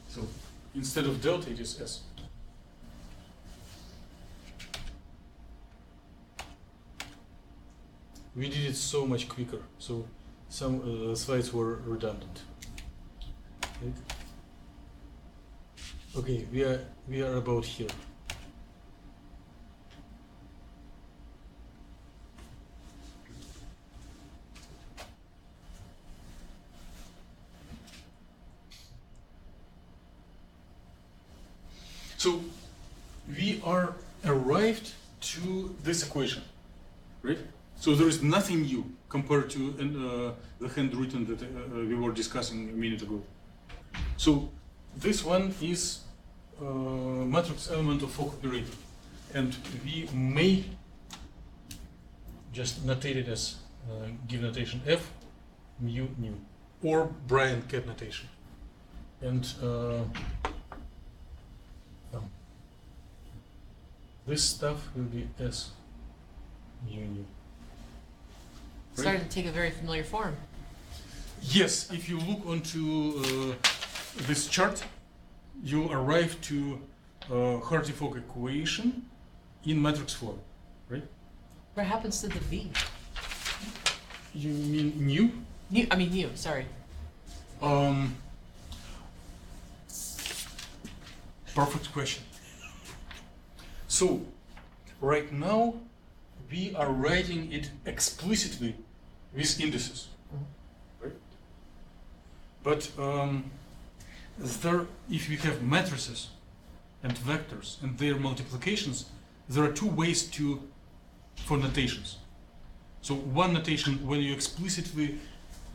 Speaker 2: So instead of delta, it is S. We did it so much quicker, so some slides were redundant. Right? Okay, we are about here. So we are arrived to this equation, right? So there is nothing new compared to the handwritten that we were discussing a minute ago. So this one is matrix element of Fock operator, and we may just notate it as give notation F mu nu, or Bryan-Cat notation, and this stuff will be S mu nu.
Speaker 1: Starting to take a very familiar form.
Speaker 2: Yes, if you look onto this chart, you arrive to Hartree-Fock equation in matrix form, right?
Speaker 1: What happens to the V?
Speaker 2: You mean nu?
Speaker 1: Nu, sorry.
Speaker 2: Perfect question. So, right now, we are writing it explicitly with indices, right? But if we have matrices and vectors and their multiplications, there are two ways for notations. So one notation when you explicitly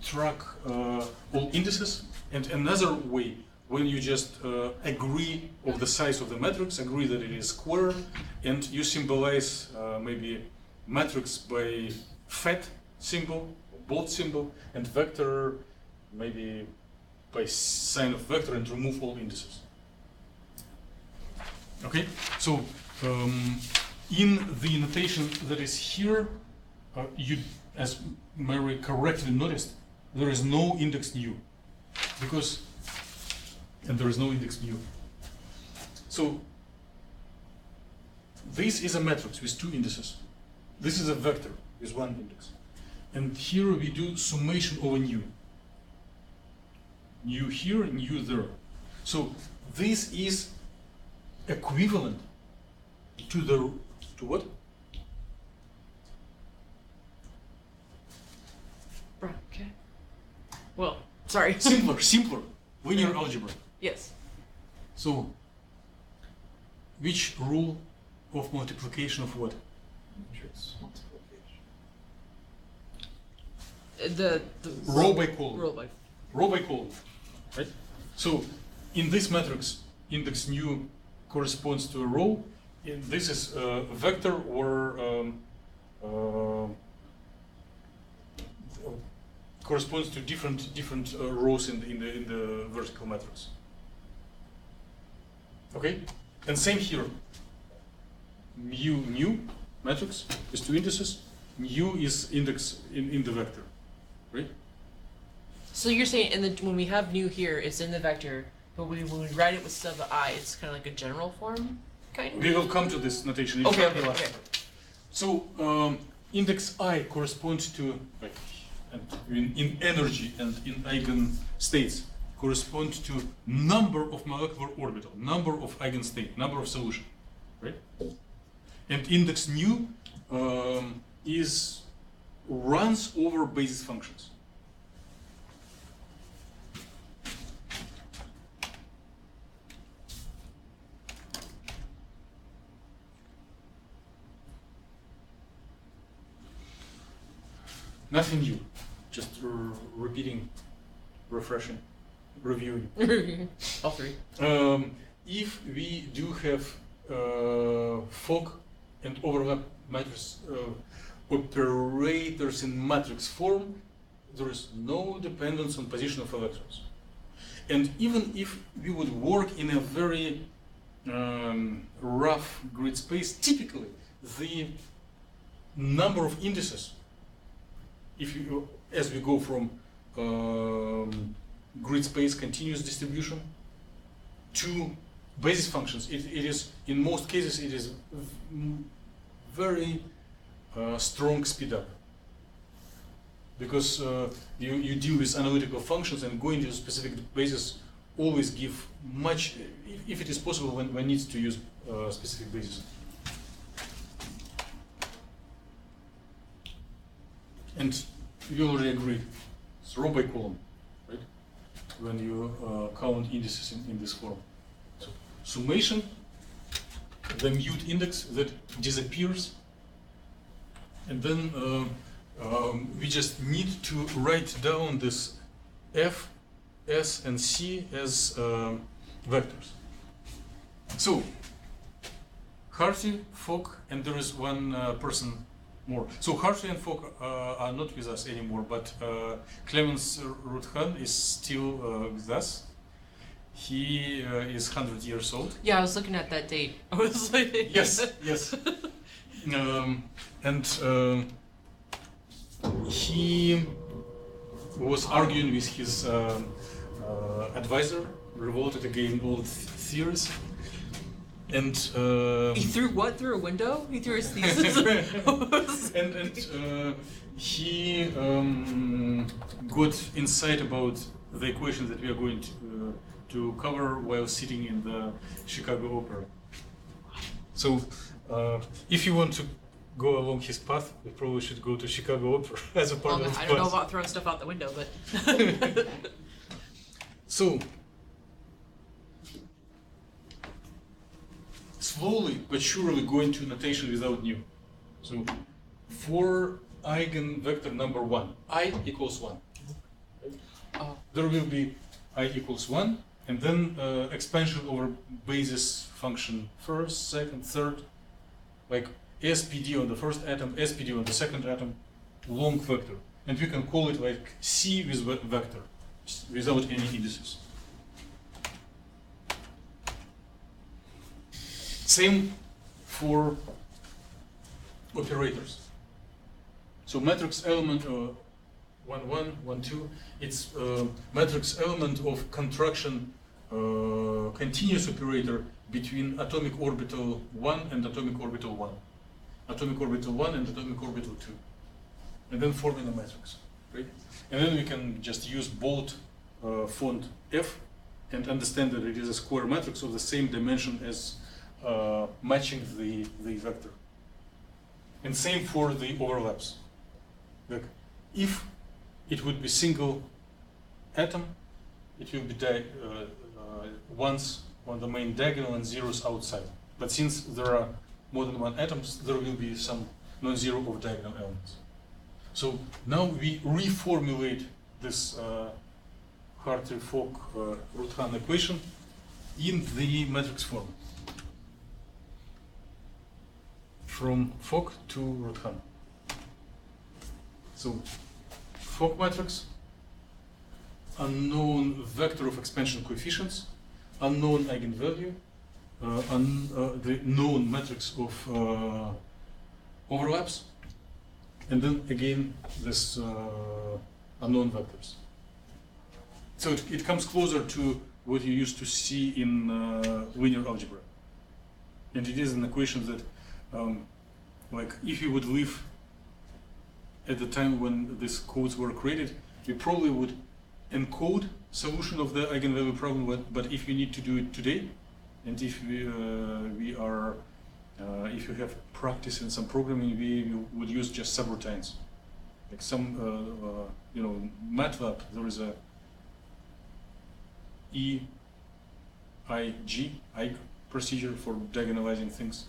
Speaker 2: track all indices, and another way when you just agree of the size of the matrix, agree that it is square, and you symbolize maybe matrix by fat symbol, bold symbol, and vector maybe by sign of vector, and remove all indices. Okay, so in the notation that is here, you, as Mary correctly noticed, there is no index nu, and there is no index mu. So this is a matrix with two indices. This is a vector with one index. And here we do summation over nu. Nu here, nu there. So this is equivalent to what?
Speaker 1: Okay. Well, sorry.
Speaker 2: Simpler. Linear algebra.
Speaker 1: Yes.
Speaker 2: So, which rule of multiplication of what?
Speaker 4: Matrix multiplication.
Speaker 1: The
Speaker 2: Row by column.
Speaker 1: row by
Speaker 2: Row by column, right? So, in this matrix, index nu corresponds to a row. And this is a vector or corresponds to different rows in the vertical matrix. Okay, and same here. Mu nu matrix is two indices. Nu is index in the vector, right?
Speaker 1: So you're saying when we have nu here, it's in the vector, but when we write it with sub I, it's kind of like a general form, kind of.
Speaker 2: We will come to this notation.
Speaker 1: Okay.
Speaker 2: So index I corresponds to, like, in energy and in eigenstates, correspond to number of molecular orbital, number of eigenstate, number of solution, right? And index nu runs over basis functions. Nothing new, just repeating, refreshing, reviewing.
Speaker 1: All three.
Speaker 2: If we do have Fock and overlap matrix operators in matrix form, there is no dependence on position of electrons. And even if we would work in a very rough grid space, typically the number of indices, as we go from grid space continuous distribution to basis functions, it is, in most cases, it is very strong speed up. Because you deal with analytical functions, and going to specific basis always give much, if it is possible, when needs to use specific basis. And we already agreed, it's row by column, right? When you count indices in this form. So summation the mute index that disappears, and then we just need to write down this f, s, and c as vectors. So Harty, Fogg, and there is one person more. So Harty and Fogg are not with us anymore, but Clemens Roothaan is still with us. He is 100 years old.
Speaker 1: Yeah, I was looking at that date. I was like,
Speaker 2: Yes, yes. And he was arguing with his advisor, revolted against old theories. And
Speaker 1: he threw what through a window? He threw his thesis.
Speaker 2: and he got insight about the equations that we are going to cover while sitting in the Chicago Opera. So, if you want to go along his path, you probably should go to Chicago Opera as a part of the
Speaker 1: I don't know
Speaker 2: class.
Speaker 1: about throwing stuff out the window, but
Speaker 2: So, slowly but surely going to notation without new. So, for eigenvector number 1, I equals 1. There will be I equals 1, and then expansion over basis function first, second, third, like SPD on the first atom, SPD on the second atom, long vector. And we can call it like C with vector, without any indices. Same for operators. So matrix element 1, 1, 1, 2, it's matrix element of contraction continuous operator between atomic orbital 1 and atomic orbital 1. Atomic orbital 1 and atomic orbital 2. And then forming a matrix, right? And then we can just use bold font F and understand that it is a square matrix of the same dimension as matching the vector. And same for the overlaps. Like if it would be single atom, it will be ones on the main diagonal and zeros outside. But since there are more than one atoms, there will be some non-zero of diagonal elements. So now we reformulate this Hartree-Fock Roothaan equation in the matrix form. From Fock to Roothaan. So Fock matrix, unknown vector of expansion coefficients, unknown eigenvalue, the known matrix of overlaps, and then again this unknown vectors. So it comes closer to what you used to see in linear algebra. And it is an equation that, like, if you would live at the time when these codes were created, you probably would encode solution of the eigenvalue problem, but if you need to do it today, and if if you have practice in some programming, we would use just subroutines. Like some, MATLAB, there is a EIG procedure for diagonalizing things.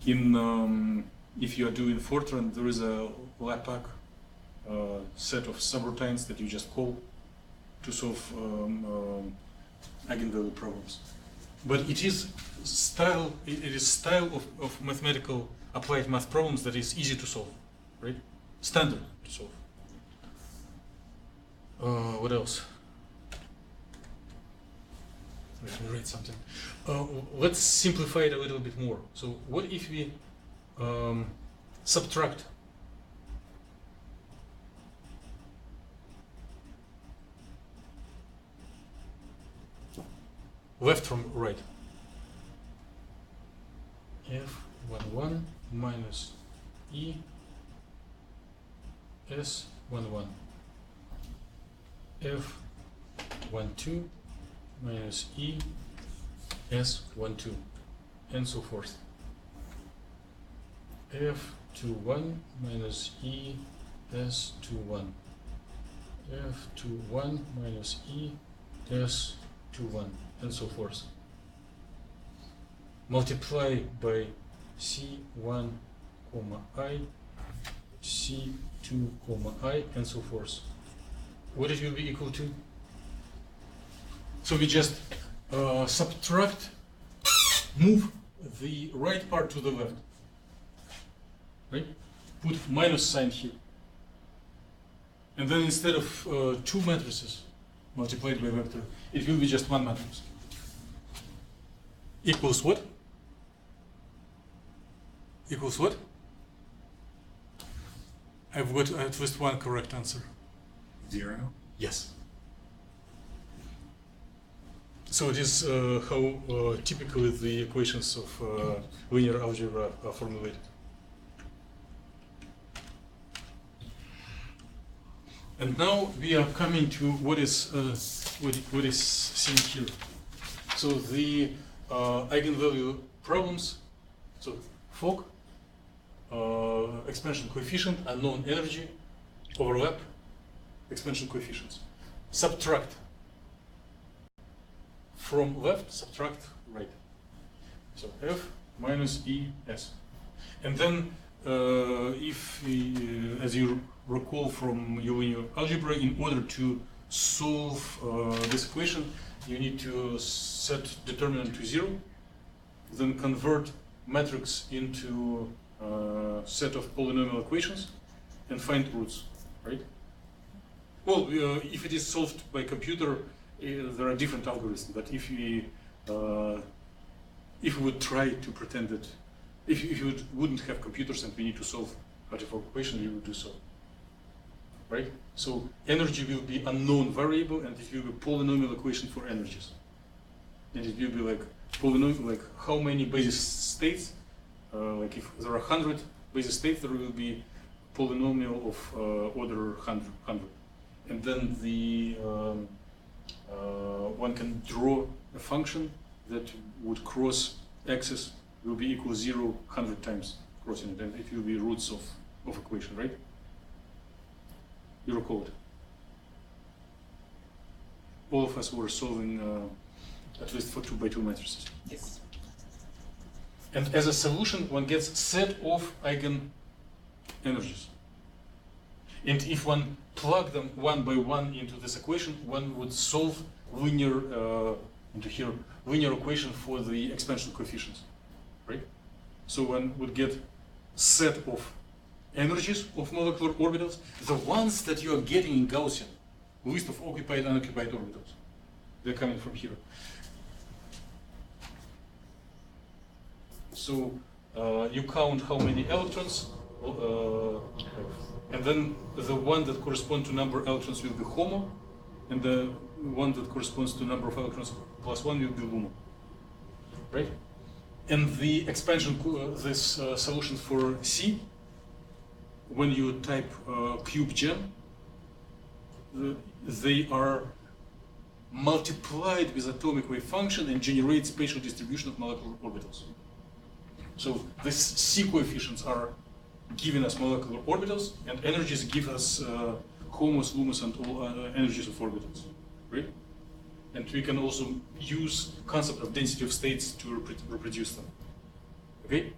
Speaker 2: In if you are doing Fortran, there is a LAPACK set of subroutines that you just call to solve eigenvalue problems. But it is style of mathematical applied math problems that is easy to solve, right? Standard to solve. What else? Let me write something. Let's simplify it a little bit more. So what if we subtract left from right? F11 minus E S11. F12 minus E S12, and so forth. F21 minus E S21. F21 minus E S21, and so forth. multiply by C1, I, C2, I, and so forth. What it will be equal to? So we just subtract, move the right part to the left, right? Put minus sign here. And then instead of two matrices multiplied by vector, it will be just one matrix. Equals what? Equals what? I've got at least one correct answer.
Speaker 5: 0?
Speaker 2: Yes. So it is how typically the equations of linear algebra are formulated. And now we are coming to what is seen here. So the eigenvalue problems. So Fock, expansion coefficient, unknown energy, overlap, expansion coefficients. Subtract from left, subtract right. So F minus ES. And then if, as you recall from your linear algebra, in order to solve this equation, you need to set determinant to 0, then convert matrix into set of polynomial equations, and find roots, right? Well, if it is solved by computer, there are different algorithms. But if we would try to pretend that if you wouldn't have computers and we need to solve algebra equation, we would do so, right? So energy will be unknown variable, and it will be polynomial equation for energies, and it will be like polynomial, like how many basis states. Like if there are 100 basis states, there will be polynomial of order 100. And then the one can draw a function that would cross axis will be equal 0 100 times crossing it, and it will be roots of equation, right? You recall it. All of us were solving at least for 2 by 2 matrices.
Speaker 1: Yes.
Speaker 2: And as a solution, one gets set of eigen energies. And if one plug them one by one into this equation, one would solve linear linear equation for the expansion coefficients, right? So one would get set of energies of molecular orbitals, the ones that you are getting in Gaussian, list of occupied, unoccupied orbitals. They're coming from here. So you count how many electrons, and then the one that corresponds to number of electrons will be HOMO, and the one that corresponds to number of electrons plus 1 will be LUMO, right? And the expansion, this solution for C, when you type cube gem, they are multiplied with atomic wave function and generate spatial distribution of molecular orbitals. So these C coefficients are giving us molecular orbitals, and energies give us HOMOs, LUMOs, and all energies of orbitals, right? And we can also use concept of density of states to reproduce them. Okay?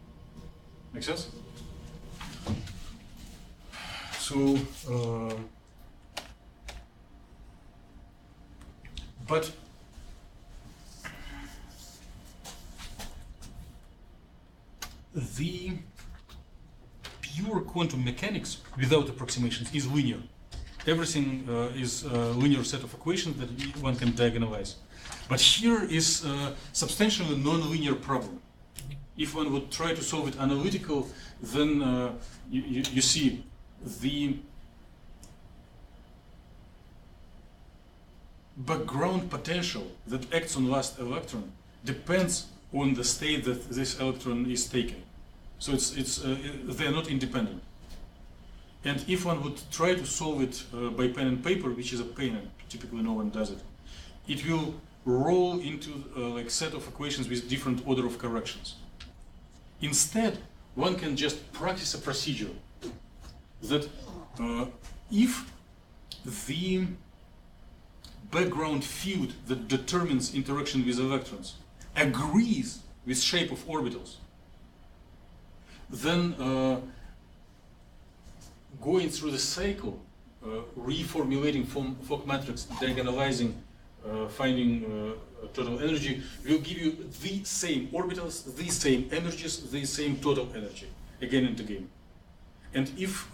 Speaker 2: Make sense? So, but the pure quantum mechanics without approximations is linear. Everything is a linear set of equations that one can diagonalize. But here is a substantially non-linear problem. If one would try to solve it analytical, then you see the background potential that acts on last electron depends on the state that this electron is taken. So they are not independent. And if one would try to solve it by pen and paper, which is a pain, and typically no one does it, it will roll into like set of equations with different order of corrections. Instead, one can just practice a procedure that if the background field that determines interaction with electrons agrees with shape of orbitals, then going through the cycle, reformulating Fock matrix, diagonalizing, finding total energy, will give you the same orbitals, the same energies, the same total energy, again and again. And if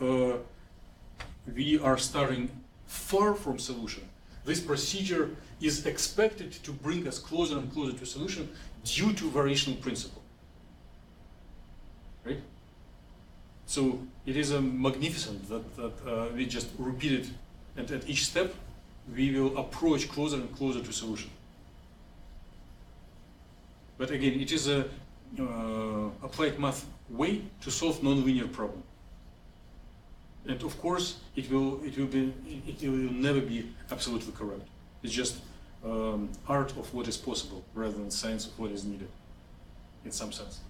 Speaker 2: we are starting far from solution, this procedure is expected to bring us closer and closer to solution due to variational principle, right? So it is a magnificent that we just repeat it, and at each step we will approach closer and closer to solution. But again, it is a applied math way to solve nonlinear problem. And of course, it will never be absolutely correct. It's just art of what is possible rather than science of what is needed, in some sense.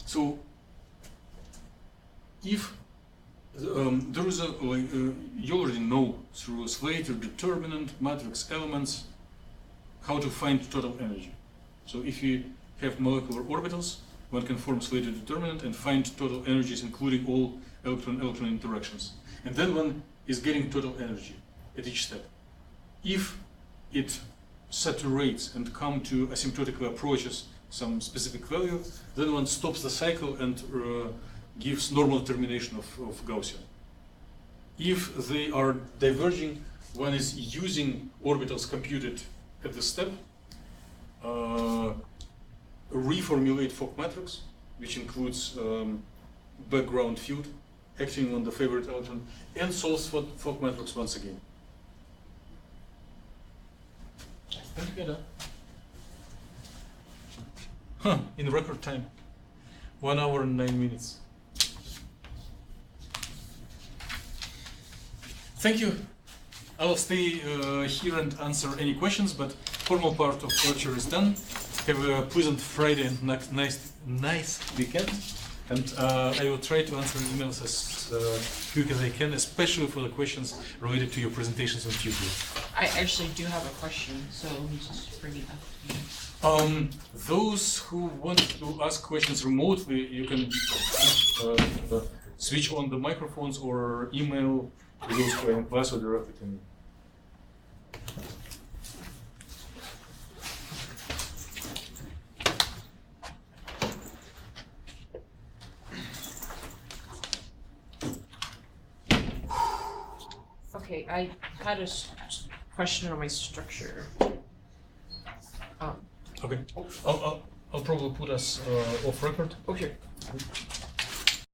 Speaker 2: So, if there is you already know through Slater determinant, matrix elements, how to find total energy. So if you have molecular orbitals, one can form Slater determinant and find total energies, including all electron-electron interactions. And then one is getting total energy at each step. If it saturates and comes to asymptotically approaches some specific value, then one stops the cycle and gives normal termination of Gaussian. If they are diverging, one is using orbitals computed at the step, reformulate Fock matrix, which includes background field acting on the favorite electron, and solves Fock matrix once again. And in record time, 1 hour and 9 minutes. Thank you. I will stay here and answer any questions, but formal part of lecture is done. Have a pleasant Friday and nice weekend. And I will try to answer emails as quick as I can, especially for the questions related to your presentations on Tuesday.
Speaker 1: I actually do have a question, so let me just bring it up.
Speaker 2: Those who want to ask questions remotely, you can switch on the microphones or email those who are in class or directly to me.
Speaker 1: Okay, I had a question on my structure.
Speaker 2: Okay, I'll probably put us off record.
Speaker 1: Okay.